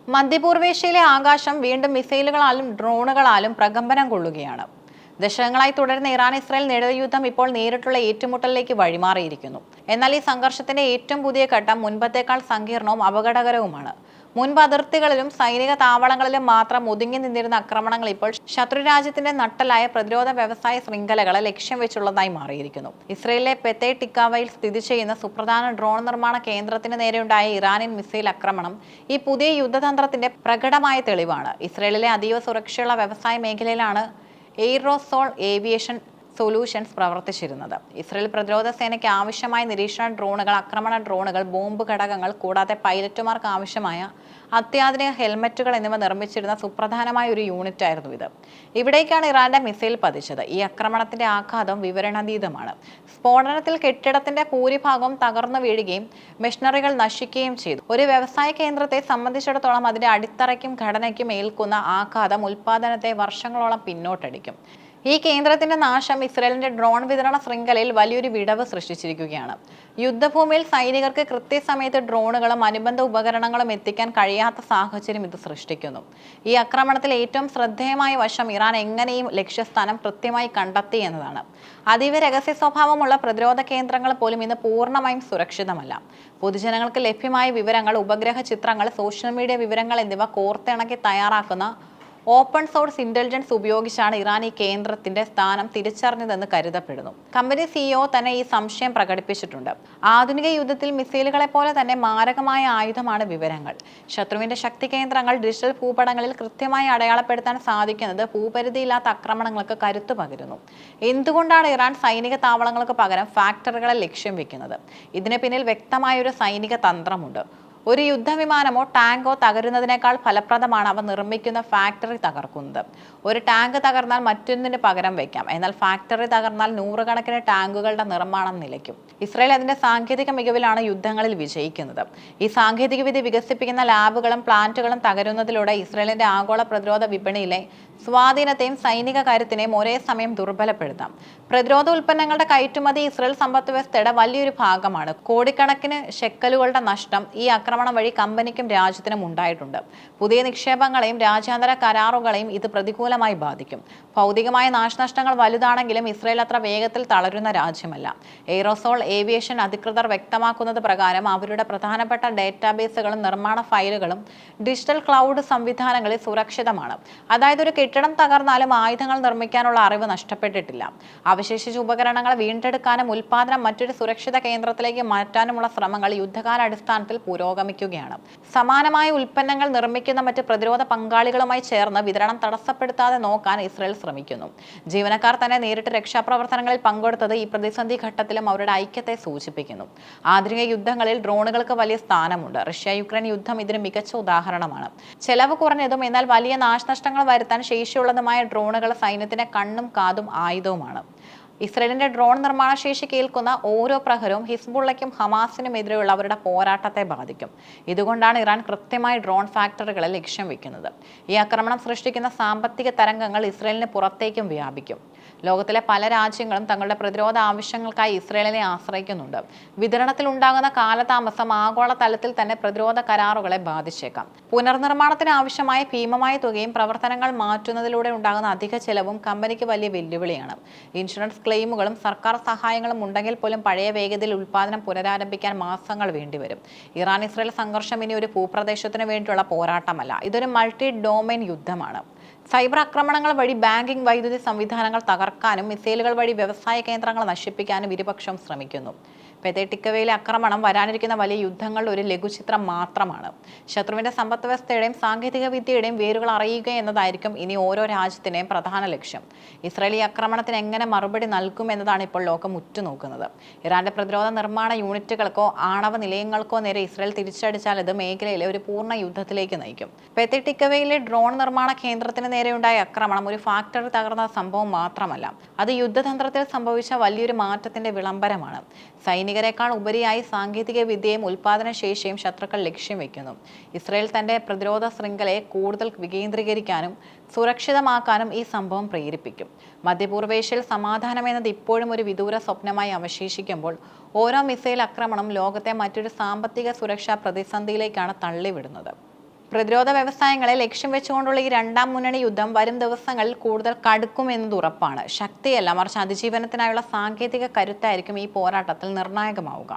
മധ്യപൂർവേഷ്യയിലെ ആകാശം വീണ്ടും മിസൈലുകളാലും ഡ്രോണുകളാലും പ്രകമ്പനം കൊള്ളുകയാണ്. ദശകങ്ങളായി തുടരുന്ന ഇറാൻ-ഇസ്രായേൽ നെടുയുദ്ധം ഇപ്പോൾ നേരിട്ടുള്ള ഏറ്റുമുട്ടലിലേക്ക് വഴിമാറിയിരിക്കുന്നു. എന്നാൽ ഈ സംഘർഷത്തിന്റെ ഏറ്റവും പുതിയ ഘട്ടം മുൻപത്തേക്കാൾ സങ്കീർണവും അപകടകരവുമാണ്. മുൻപ് അതിർത്തികളിലും സൈനിക താവളങ്ങളിലും മാത്രം ഒതുങ്ങി നിന്നിരുന്ന ആക്രമണങ്ങൾ ഇപ്പോൾ ശത്രുരാജ്യത്തിന്റെ നട്ടലായ പ്രതിരോധ വ്യവസായ ശൃംഖലകളെ ലക്ഷ്യം വെച്ചുള്ളതായി മാറിയിരിക്കുന്നു. ഇസ്രയേലിലെ പെത്തെ ടിക്കാവയിൽ സ്ഥിതി ചെയ്യുന്ന സുപ്രധാന ഡ്രോൺ നിർമ്മാണ കേന്ദ്രത്തിന് നേരെയുണ്ടായ ഇറാനിയൻ മിസൈൽ ആക്രമണം ഈ പുതിയ യുദ്ധതന്ത്രത്തിന്റെ പ്രകടമായ തെളിവാണ്. ഇസ്രയേലിലെ അതീവ സുരക്ഷയുള്ള വ്യവസായ മേഖലയിലാണ് എയ്റോസോൾ ഏവിയേഷൻ സൊല്യൂഷൻസ് പ്രവർത്തിച്ചിരുന്നത്. ഇസ്രയേൽ പ്രതിരോധ സേനയ്ക്ക് ആവശ്യമായ നിരീക്ഷണ ഡ്രോണുകൾ, ആക്രമണ ഡ്രോണുകൾ, ബോംബ് ഘടകങ്ങൾ, കൂടാതെ പൈലറ്റുമാർക്ക് ആവശ്യമായ അത്യാധുനിക ഹെൽമറ്റുകൾ എന്നിവ നിർമ്മിച്ചിരുന്ന സുപ്രധാനമായ ഒരു യൂണിറ്റായിരുന്നു ഇത്. ഇവിടേക്കാണ് ഇറാന്റെ മിസൈൽ പതിച്ചത്. ഈ ആക്രമണത്തിന്റെ ആഘാതം വിവരണാതീതമാണ്. സ്ഫോടനത്തിൽ കെട്ടിടത്തിന്റെ ഭൂരിഭാഗവും തകർന്നു വീഴുകയും മെഷീനറികൾ നശിക്കുകയും ചെയ്തു. ഒരു വ്യവസായ കേന്ദ്രത്തെ സംബന്ധിച്ചിടത്തോളം അതിന്റെ അടിത്തറയ്ക്കും ഘടനയ്ക്കും ഏൽക്കുന്ന ആഘാതം ഉൽപാദനത്തെ വർഷങ്ങളോളം പിന്നോട്ടടിക്കും. ഈ കേന്ദ്രത്തിന്റെ നാശം ഇസ്രയേലിന്റെ ഡ്രോൺ വിതരണ ശൃംഖലയിൽ വലിയൊരു വിടവ് സൃഷ്ടിച്ചിരിക്കുകയാണ്. യുദ്ധഭൂമിയിൽ സൈനികർക്ക് കൃത്യസമയത്ത് ഡ്രോണുകളും അനുബന്ധ ഉപകരണങ്ങളും എത്തിക്കാൻ കഴിയാത്ത സാഹചര്യം ഇത് സൃഷ്ടിക്കുന്നു. ഈ ആക്രമണത്തിൽ ഏറ്റവും ശ്രദ്ധേയമായ വശം ഇറാൻ എങ്ങനെയും ലക്ഷ്യസ്ഥാനം കൃത്യമായി കണ്ടെത്തി എന്നതാണ്. അതീവ രഹസ്യ സ്വഭാവമുള്ള പ്രതിരോധ കേന്ദ്രങ്ങൾ പോലും ഇന്ന് പൂർണ്ണമായും സുരക്ഷിതമല്ല. പൊതുജനങ്ങൾക്ക് ലഭ്യമായ വിവരങ്ങൾ, ഉപഗ്രഹ ചിത്രങ്ങൾ, സോഷ്യൽ മീഡിയ വിവരങ്ങൾ എന്നിവ കോർത്തിണക്കി തയ്യാറാക്കുന്ന ഓപ്പൺ സോഴ്സ് ഇന്റലിജൻസ് ഉപയോഗിച്ചാണ് ഇറാൻ ഈ കേന്ദ്രത്തിന്റെ സ്ഥാനം തിരിച്ചറിഞ്ഞതെന്ന് കരുതപ്പെടുന്നു. കമ്പനി സിഇഒ തന്നെ ഈ സംശയം പ്രകടിപ്പിച്ചിട്ടുണ്ട്. ആധുനിക യുദ്ധത്തിൽ മിസൈലുകളെ പോലെ തന്നെ മാരകമായ ആയുധമാണ് വിവരങ്ങൾ. ശത്രുവിന്റെ ശക്തി കേന്ദ്രങ്ങൾ ഡിജിറ്റൽ ഭൂപടങ്ങളിൽ കൃത്യമായി അടയാളപ്പെടുത്താൻ സാധിക്കുന്നത് ഭൂപരിധിയില്ലാത്ത ആക്രമണങ്ങൾക്ക് കരുത്തു പകരുന്നു. എന്തുകൊണ്ടാണ് ഇറാൻ സൈനിക താവളങ്ങൾക്ക് പകരം ഫാക്ടറികളെ ലക്ഷ്യം വെക്കുന്നത്? ഇതിന് പിന്നിൽ വ്യക്തമായ ഒരു സൈനിക തന്ത്രമുണ്ട്. ഒരു യുദ്ധവിമാനമോ ടാങ്കോ തകരുന്നതിനേക്കാൾ ഫലപ്രദമാണ് അവ നിർമ്മിക്കുന്ന ഫാക്ടറി തകർക്കുന്നത്. ഒരു ടാങ്ക് തകർന്നാൽ മറ്റൊന്നിന് പകരം വയ്ക്കാം, എന്നാൽ ഫാക്ടറി തകർന്നാൽ നൂറുകണക്കിന് ടാങ്കുകളുടെ നിർമ്മാണം നിലയ്ക്കും. ഇസ്രായേൽ അതിന്റെ സാങ്കേതിക മികവിലാണ് യുദ്ധങ്ങളിൽ വിജയിക്കുന്നത്. ഈ സാങ്കേതികവിദ്യ വികസിപ്പിക്കുന്ന ലാബുകളും പ്ലാന്റുകളും തകരുന്നതിലൂടെ ഇസ്രായേലിന്റെ ആഗോള പ്രതിരോധ വിപണിയിലെ സ്വാധീനത്തെയും സൈനിക കരുത്തിനെയും ഒരേ സമയം ദുർബലപ്പെടുത്താം. പ്രതിരോധ ഉൽപ്പന്നങ്ങളുടെ കയറ്റുമതി ഇസ്രായേൽ സമ്പദ് വ്യവസ്ഥയുടെ വലിയൊരു ഭാഗമാണ്. കോടിക്കണക്കിന് ഷെക്കലുകളുടെ നഷ്ടം ഈ ആക്രമണം വഴി കമ്പനിക്കും രാജ്യത്തിനും ഉണ്ടായിട്ടുണ്ട്. പുതിയ നിക്ഷേപങ്ങളെയും രാജ്യാന്തര കരാറുകളെയും ഇത് പ്രതികൂലമായി ബാധിക്കും. ഭൗതികമായ നാശനഷ്ടങ്ങൾ വലുതാണെങ്കിലും ഇസ്രായേൽ അത്ര വേഗത്തിൽ തളരുന്ന രാജ്യമല്ല. എയ്റോസോൾ ഏവിയേഷൻ അധികൃതർ വ്യക്തമാക്കുന്നത് പ്രകാരം അവരുടെ പ്രധാനപ്പെട്ട ഡേറ്റാബേസുകളും നിർമ്മാണ ഫയലുകളും ഡിജിറ്റൽ ക്ലൗഡ് സംവിധാനങ്ങളിൽ സുരക്ഷിതമാണ്. അതായത് ഒരു കെട്ടിടം തകർന്നാലും ആയുധങ്ങൾ നിർമ്മിക്കാനുള്ള അറിവ് നഷ്ടപ്പെട്ടിട്ടില്ല. അവശേഷിച്ച ഉപകരണങ്ങൾ വീണ്ടെടുക്കാനും ഉൽപാദനം മറ്റൊരു സുരക്ഷിത കേന്ദ്രത്തിലേക്ക് മാറ്റാനുമുള്ള ശ്രമങ്ങൾ യുദ്ധകാലാടിസ്ഥാനത്തിൽ പുരോഗമിക്കുകയാണ്. സമാനമായ ഉൽപ്പന്നങ്ങൾ നിർമ്മിക്കുന്ന മറ്റ് പ്രതിരോധ പങ്കാളികളുമായി ചേർന്ന് വിതരണം തടസ്സപ്പെടുത്താതെ നോക്കാൻ ഇസ്രായേൽ ശ്രമിക്കുന്നു. ജീവനക്കാർ തന്നെ നേരിട്ട് രക്ഷാപ്രവർത്തനങ്ങളിൽ പങ്കെടുത്തത് ഈ പ്രതിസന്ധി ഘട്ടത്തിലും അവരുടെ ഐക്യത്തെ സൂചിപ്പിക്കുന്നു. ആധുനിക യുദ്ധങ്ങളിൽ ഡ്രോണുകൾക്ക് വലിയ സ്ഥാനമുണ്ട്. റഷ്യ-യുക്രൈൻ യുദ്ധം ഇതിന് മികച്ച ഉദാഹരണമാണ്. ചെലവ് കുറഞ്ഞതും എന്നാൽ വലിയ നാശനഷ്ടങ്ങൾ വരുത്താൻ ശേഷിയുള്ളതുമായ ഡ്രോണുകൾ സൈന്യത്തിന്റെ കണ്ണും കാതും ആയുധവുമാണ്. ഇസ്രയേലിന്റെ ഡ്രോൺ നിർമ്മാണ ശേഷി കേൾക്കുന്ന ഓരോ പ്രഹരവും ഹിസ്ബുള്ളയ്ക്കും ഹമാസിനും എതിരെയുള്ള അവരുടെ പോരാട്ടത്തെ ബാധിക്കും. ഇതുകൊണ്ടാണ് ഇറാൻ കൃത്യമായി ഡ്രോൺ ഫാക്ടറികളെ ലക്ഷ്യം വെക്കുന്നത്. ഈ ആക്രമണം സൃഷ്ടിക്കുന്ന സാമ്പത്തിക തരംഗങ്ങൾ ഇസ്രയേലിന് പുറത്തേക്കും വ്യാപിക്കും. ലോകത്തിലെ പല രാജ്യങ്ങളും തങ്ങളുടെ പ്രതിരോധ ആവശ്യങ്ങൾക്കായി ഇസ്രയേലിനെ ആശ്രയിക്കുന്നുണ്ട്. വിതരണത്തിൽ ഉണ്ടാകുന്ന കാലതാമസം ആഗോള തലത്തിൽ തന്നെ പ്രതിരോധ കരാറുകളെ ബാധിച്ചേക്കാം. പുനർനിർമ്മാണത്തിന് ആവശ്യമായ ഭീമമായ തുകയും പ്രവർത്തനങ്ങൾ മാറ്റുന്നതിലൂടെ ഉണ്ടാകുന്ന അധിക ചെലവും കമ്പനിക്ക് വലിയ വെല്ലുവിളിയാണ്. ഇൻഷുറൻസ് ക്ലെയിമുകളും സർക്കാർ സഹായങ്ങളും ഉണ്ടെങ്കിൽ പോലും പഴയ വേഗതയിൽ ഉൽപ്പാദനം പുനരാരംഭിക്കാൻ മാസങ്ങൾ വേണ്ടിവരും. ഇറാൻ ഇസ്രയേൽ സംഘർഷം ഇനി ഒരു ഭൂപ്രദേശത്തിന് വേണ്ടിയുള്ള പോരാട്ടമല്ല, ഇതൊരു മൾട്ടി ഡൊമൈൻ യുദ്ധമാണ്. സൈബർ ആക്രമണങ്ങൾ വഴി ബാങ്കിംഗ്, വൈദ്യുതി സംവിധാനങ്ങൾ തകർക്കാനും മിസൈലുകൾ വഴി വ്യവസായ കേന്ദ്രങ്ങൾ നശിപ്പിക്കാനും ഇരുപക്ഷവും ശ്രമിക്കുന്നു. പെതെ ടിക്കവയിലെ ആക്രമണം വരാനിരിക്കുന്ന വലിയ യുദ്ധങ്ങളുടെ ഒരു ലഘുചിത്രം മാത്രമാണ്. ശത്രുവിന്റെ സമ്പദ് വ്യവസ്ഥയുടെയും സാങ്കേതിക വിദ്യയുടെയും വേരുകൾ അറിയുക എന്നതായിരിക്കും ഇനി ഓരോ രാജ്യത്തിന്റെയും പ്രധാന ലക്ഷ്യം. ഇസ്രായേലി ആക്രമണത്തിന് എങ്ങനെ മറുപടി നൽകും എന്നതാണ് ഇപ്പോൾ ലോകം ഉറ്റുനോക്കുന്നത്. ഇറാന്റെ പ്രതിരോധ നിർമ്മാണ യൂണിറ്റുകൾക്കോ ആണവ നിലയങ്ങൾക്കോ നേരെ ഇസ്രായേൽ തിരിച്ചടിച്ചാൽ ഇത് മേഖലയിലെ ഒരു പൂർണ്ണ യുദ്ധത്തിലേക്ക് നയിക്കും. പെതെ ടിക്കവയിലെ ഡ്രോൺ നിർമ്മാണ കേന്ദ്രത്തിന് നേരെയുണ്ടായ ആക്രമണം ഒരു ഫാക്ടറി തകർന്ന സംഭവം മാത്രമല്ല, അത് യുദ്ധതന്ത്രത്തിൽ സംഭവിച്ച വലിയൊരു മാറ്റത്തിന്റെ വിളംബരമാണ്. സൈനികരെക്കാൾ ഉപരിയായി സാങ്കേതിക വിദ്യയും ഉൽപാദന ശേഷിയും ശത്രുക്കൾ ലക്ഷ്യം വെക്കുന്നു. ഇസ്രായേൽ തന്റെ പ്രതിരോധ ശൃംഖലയെ കൂടുതൽ വികേന്ദ്രീകരിക്കാനും സുരക്ഷിതമാക്കാനും ഈ സംഭവം പ്രേരിപ്പിക്കും. മധ്യപൂർവേഷ്യയിൽ സമാധാനം എന്നത് ഇപ്പോഴും ഒരു വിദൂര സ്വപ്നമായി അവശേഷിക്കുമ്പോൾ ഓരോ മിസൈൽ ആക്രമണവും ലോകത്തെ മറ്റൊരു സാമ്പത്തിക സുരക്ഷാ പ്രതിസന്ധിയിലേക്കാണ് തള്ളിവിടുന്നത്. പ്രതിരോധ വ്യവസായങ്ങളെ ലക്ഷ്യം വെച്ചുകൊണ്ടുള്ള ഈ രണ്ടാം മുന്നണി യുദ്ധം വരും ദിവസങ്ങളിൽ കൂടുതൽ കടുക്കുമെന്നത് ഉറപ്പാണ്. ശക്തിയല്ല, മറിച്ച് അതിജീവനത്തിനായുള്ള സാങ്കേതിക കരുത്തായിരിക്കും ഈ പോരാട്ടത്തിൽ നിർണായകമാവുക.